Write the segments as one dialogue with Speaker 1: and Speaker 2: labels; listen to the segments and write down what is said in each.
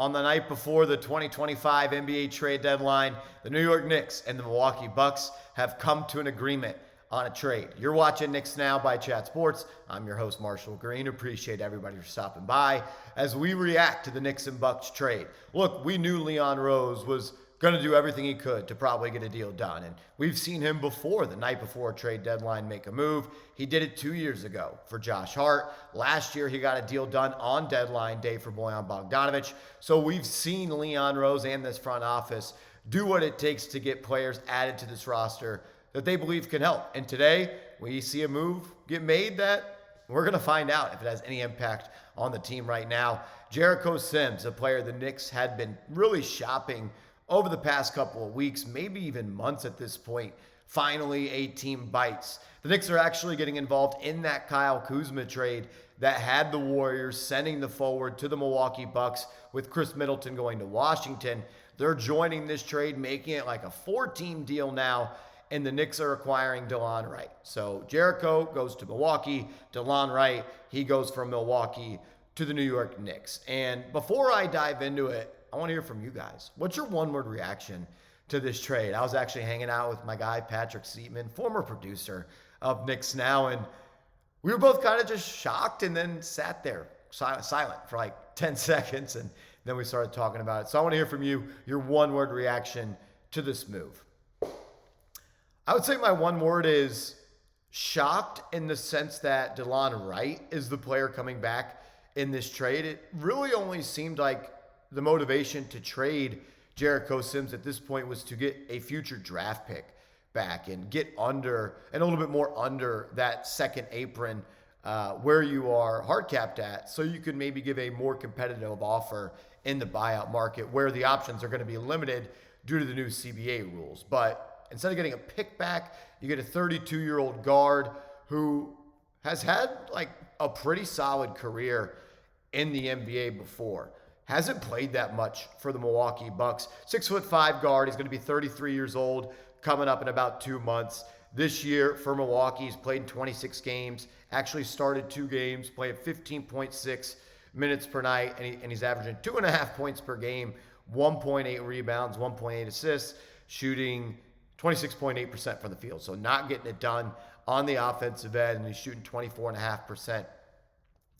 Speaker 1: On the night before the 2025 NBA trade deadline, the New York Knicks and the Milwaukee Bucks have come to an agreement on a trade. You're watching Knicks Now by Chat Sports. I'm your host, Marshall Green. Appreciate everybody for stopping by as we react to the Knicks and Bucks trade. Look, we knew Leon Rose was going to do everything he could to probably get a deal done. And we've seen him before, the night before a trade deadline, make a move. He did it 2 years ago for Josh Hart. Last year, he got a deal done on deadline day for Bojan Bogdanovic. So we've seen Leon Rose and this front office do what it takes to get players added to this roster that they believe can help. And today, we see a move get made that we're going to find out if it has any impact on the team right now. Jericho Sims, a player the Knicks had been really shopping over the past couple of weeks, maybe even months at this point, finally a team bites. The Knicks are actually getting involved in that Kyle Kuzma trade that had the Warriors sending the forward to the Milwaukee Bucks with Khris Middleton going to Washington. They're joining this trade, making it like a 4-team deal now, and the Knicks are acquiring Delon Wright. So Jericho goes to Milwaukee. Delon Wright, he goes from Milwaukee to the New York Knicks. And before I dive into it, I want to hear from you guys. What's your one-word reaction to this trade? I was actually hanging out with my guy, Patrick Seatman, former producer of Knicks Now, and we were both kind of just shocked and then sat there silent for like 10 seconds, and then we started talking about it. So I want to hear from you, your one-word reaction to this move. I would say my one word is shocked, in the sense that Delon Wright is the player coming back in this trade. It really only seemed like the motivation to trade Jericho Sims at this point was to get a future draft pick back and get under and a little bit more under that second apron where you are hard capped at, so you could maybe give a more competitive offer in the buyout market where the options are going to be limited due to the new CBA rules. But instead of getting a pick back, you get a 32-year-old guard who has had like a pretty solid career in the NBA before. Hasn't played that much for the Milwaukee Bucks. 6'5" guard. He's going to be 33 years old coming up in about 2 months. This year for Milwaukee, he's played in 26 games. Actually started 2 games, played 15.6 minutes per night, and he's averaging 2.5 points per game, 1.8 rebounds, 1.8 assists, shooting 26.8% from the field. So not getting it done on the offensive end, and he's shooting 24.5%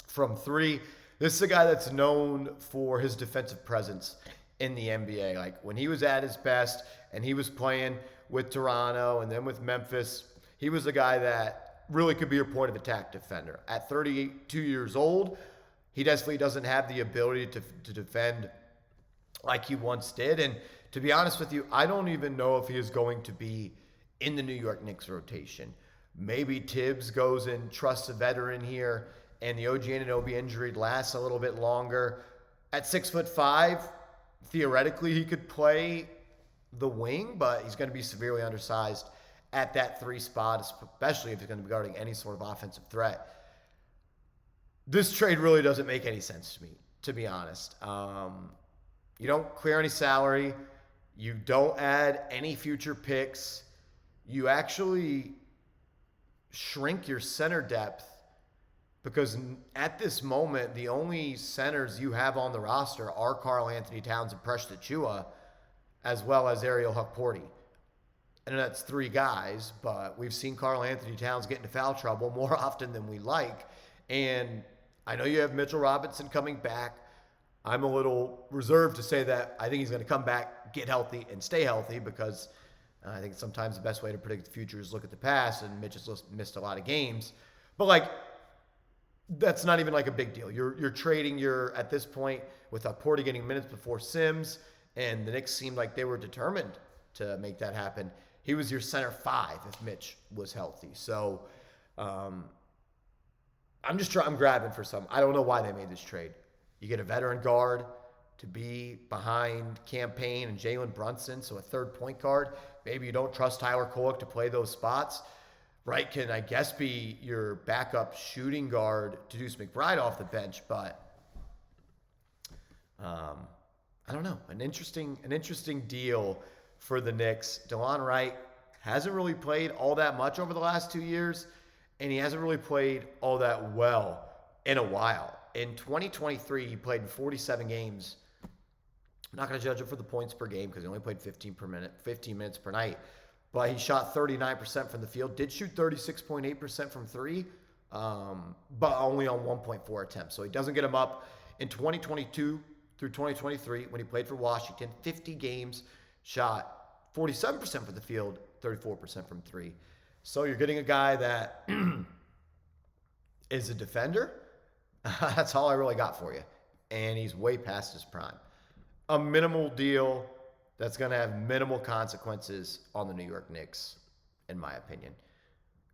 Speaker 1: from three. This is a guy that's known for his defensive presence in the NBA. Like when he was at his best and he was playing with Toronto and then with Memphis, he was a guy that really could be a point of attack defender. At 32 years old, he definitely doesn't have the ability to defend like he once did. And to be honest with you, I don't even know if he is going to be in the New York Knicks rotation. Maybe Tibbs goes and trusts a veteran here, and the OG Anunoby injury lasts a little bit longer. At 6'5", theoretically he could play the wing, but he's going to be severely undersized at that 3 spot, especially if he's going to be guarding any sort of offensive threat. This trade really doesn't make any sense to me, to be honest. You don't clear any salary. You don't add any future picks. You actually shrink your center depth, because at this moment, the only centers you have on the roster are Karl-Anthony Towns and Precious Achiuwa, as well as Ariel Hukporti. And that's 3 guys, but we've seen Karl-Anthony Towns get into foul trouble more often than we like. And I know you have Mitchell Robinson coming back. I'm a little reserved to say that I think he's going to come back, get healthy, and stay healthy, because I think sometimes the best way to predict the future is look at the past, and Mitch has missed a lot of games. But like, that's not even like a big deal. You're trading at this point, with Hukporti getting minutes before Sims, and the Knicks seemed like they were determined to make that happen. He was your center 5 if Mitch was healthy. So I'm grabbing for some. I don't know why they made this trade. You get a veteran guard to be behind Campaign and Jalen Brunson, so a third point guard. Maybe you don't trust Tyler Kolek to play those spots. Wright can, I guess, be your backup shooting guard to Deuce McBride off the bench, but I don't know. An interesting deal for the Knicks. Delon Wright hasn't really played all that much over the last 2 years, and he hasn't really played all that well in a while. In 2023, he played in 47 games I'm not going to judge it for the points per game because he only played 15 minutes per night. But he shot 39% from the field, did shoot 36.8% from three, but only on 1.4 attempts. So he doesn't get him up. In 2022 through 2023, when he played for Washington, 50 games, shot 47% from the field, 34% from three. So you're getting a guy that is a defender. That's all I really got for you. And he's way past his prime. A minimal deal that's going to have minimal consequences on the New York Knicks, in my opinion.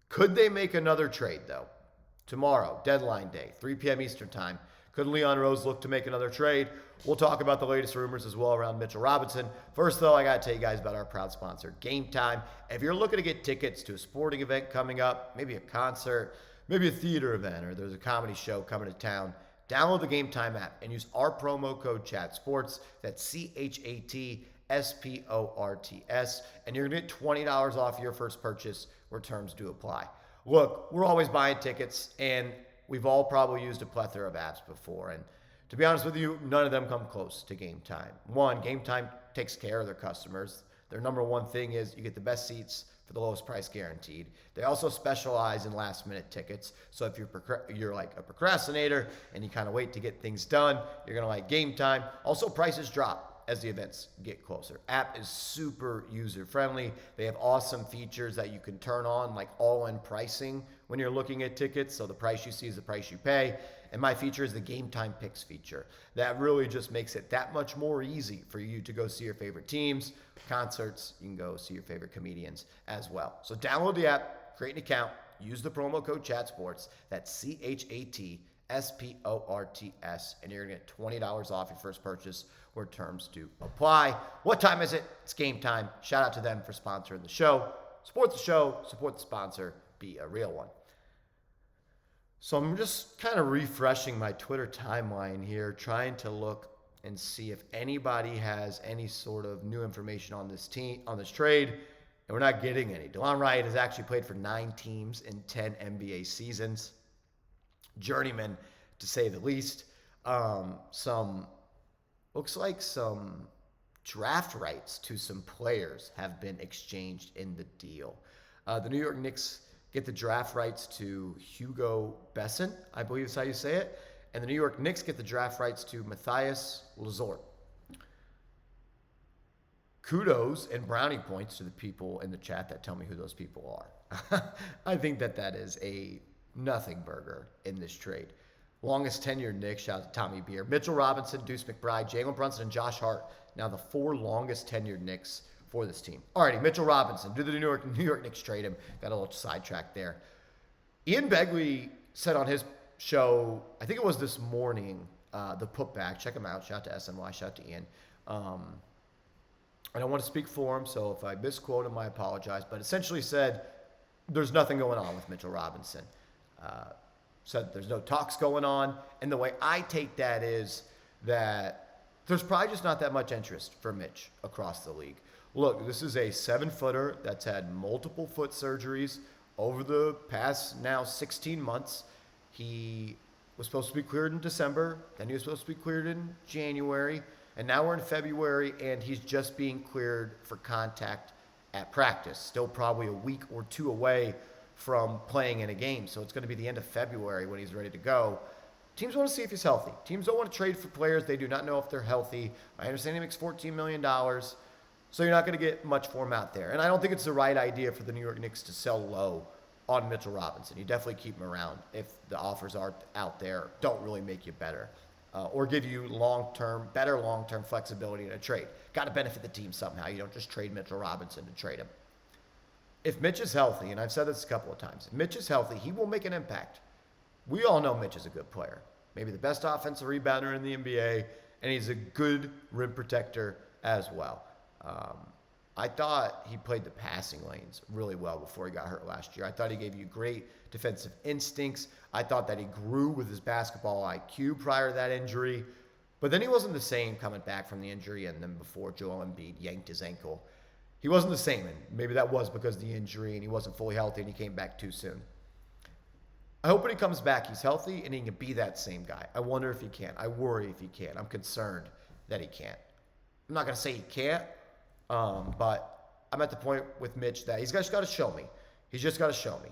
Speaker 1: Could they make another trade, though? Tomorrow, deadline day, 3 p.m. Eastern time. Could Leon Rose look to make another trade? We'll talk about the latest rumors as well around Mitchell Robinson. First, though, I got to tell you guys about our proud sponsor, Game Time. If you're looking to get tickets to a sporting event coming up, maybe a concert, maybe a theater event, or there's a comedy show coming to town, download the Game Time app and use our promo code CHATSPORTS. That's CHATSPORTS. And you're going to get $20 off your first purchase where terms do apply. Look, we're always buying tickets, and we've all probably used a plethora of apps before. And to be honest with you, none of them come close to Game Time. One, Game Time takes care of their customers. Their number one thing is you get the best seats for the lowest price guaranteed. They also specialize in last-minute tickets. So if you're like a procrastinator and you kind of wait to get things done, you're going to like Game Time. Also, prices drop as the events get closer. App is super user-friendly. They have awesome features that you can turn on, like all-in pricing when you're looking at tickets. So the price you see is the price you pay. And my feature is the Game Time Picks feature. That really just makes it that much more easy for you to go see your favorite teams, concerts. You can go see your favorite comedians as well. So download the app, create an account, use the promo code CHATSPORTS. That's CHATSPORTS, and you're going to get $20 off your first purchase where terms do apply. What time is it? It's Game Time. Shout out to them for sponsoring the show. Support the show, support the sponsor, be a real one. So I'm just kind of refreshing my Twitter timeline here, trying to look and see if anybody has any sort of new information on this team, on this trade, and we're not getting any. Delon Wright has actually played for 9 teams in 10 NBA seasons. Journeyman, to say the least. Looks like some draft rights to some players have been exchanged in the deal. The New York Knicks get the draft rights to Hugo Besson, I believe is how you say it, and the New York Knicks get the draft rights to Matthias Lazort. Kudos and brownie points to the people in the chat that tell me who those people are. I think that is a nothing burger in this trade. Longest tenured Knicks, shout out to Tommy Beer. Mitchell Robinson, Deuce McBride, Jalen Brunson, and Josh Hart. Now the 4 longest tenured Knicks for this team. Alrighty, Mitchell Robinson. Do the New York Knicks trade him? Got a little sidetracked there. Ian Begley said on his show, I think it was this morning, the putback. Check him out. Shout out to SNY. Shout out to Ian. I don't want to speak for him, so if I misquote him, I apologize. But essentially said there's nothing going on with Mitchell Robinson. Said there's no talks going on. And the way I take that is that there's probably just not that much interest for Mitch across the league. Look, this is a 7-footer that's had multiple foot surgeries over the past now 16 months. He was supposed to be cleared in December, then he was supposed to be cleared in January, and now we're in February, and he's just being cleared for contact at practice. Still probably a week or 2 away from playing in a game. So it's going to be the end of February when he's ready to go. Teams want to see if he's healthy. Teams don't want to trade for players they do not know if they're healthy. I understand he makes $14 million, so you're not going to get much for him out there. And I don't think it's the right idea for the New York Knicks to sell low on Mitchell Robinson. You definitely keep him around if the offers are out there don't really make you better or give you better long-term flexibility in a trade. Got to benefit the team somehow. You don't just trade Mitchell Robinson to trade him. If Mitch is healthy, and I've said this a couple of times, if Mitch is healthy, he will make an impact. We all know Mitch is a good player. Maybe the best offensive rebounder in the NBA, and he's a good rim protector as well. I thought he played the passing lanes really well before he got hurt last year. I thought he gave you great defensive instincts. I thought that he grew with his basketball IQ prior to that injury. But then he wasn't the same coming back from the injury, and then before Joel Embiid yanked his ankle. He wasn't the same, and maybe that was because of the injury and he wasn't fully healthy and he came back too soon. I hope when he comes back, he's healthy and he can be that same guy. I wonder if he can. I worry if he can. I'm concerned that he can't. I'm not going to say he can't, but I'm at the point with Mitch that he's just got to show me. He's just got to show me.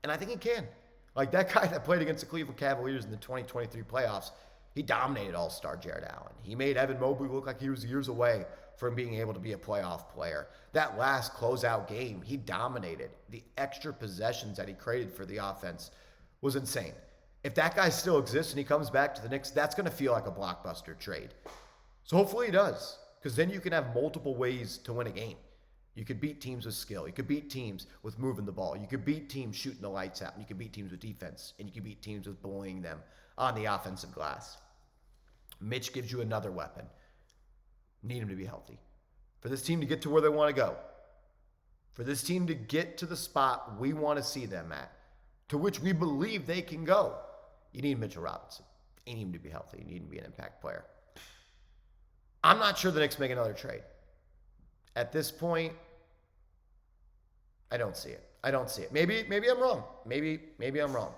Speaker 1: And I think he can. Like that guy that played against the Cleveland Cavaliers in the 2023 playoffs, he dominated All-Star Jared Allen. He made Evan Mobley look like he was years away from being able to be a playoff player. That last closeout game, he dominated. The extra possessions that he created for the offense was insane. If that guy still exists and he comes back to the Knicks, that's going to feel like a blockbuster trade. So hopefully he does, because then you can have multiple ways to win a game. You could beat teams with skill. You could beat teams with moving the ball. You could beat teams shooting the lights out. And you could beat teams with defense. And you could beat teams with bullying them on the offensive glass. Mitch gives you another weapon. Need him to be healthy. For this team to get to where they want to go. For this team to get to the spot we want to see them at. To which we believe they can go. You need Mitchell Robinson. You need him to be healthy. You need him to be an impact player. I'm not sure the Knicks make another trade. At this point, I don't see it. I don't see it. Maybe I'm wrong. Maybe I'm wrong.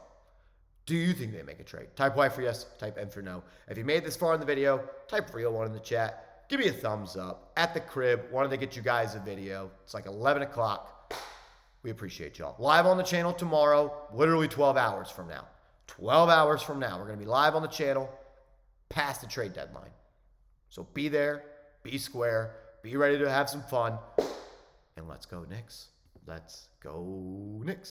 Speaker 1: Do you think they make a trade? Type Y for yes, type N for no. If you made this far in the video, type real one in the chat. Give me a thumbs up. At the crib, wanted to get you guys a video. It's like 11 o'clock. We appreciate y'all. Live on the channel tomorrow, literally 12 hours from now. 12 hours from now, we're going to be live on the channel past the trade deadline. So be there, be square, be ready to have some fun, and let's go Knicks. Let's go Knicks.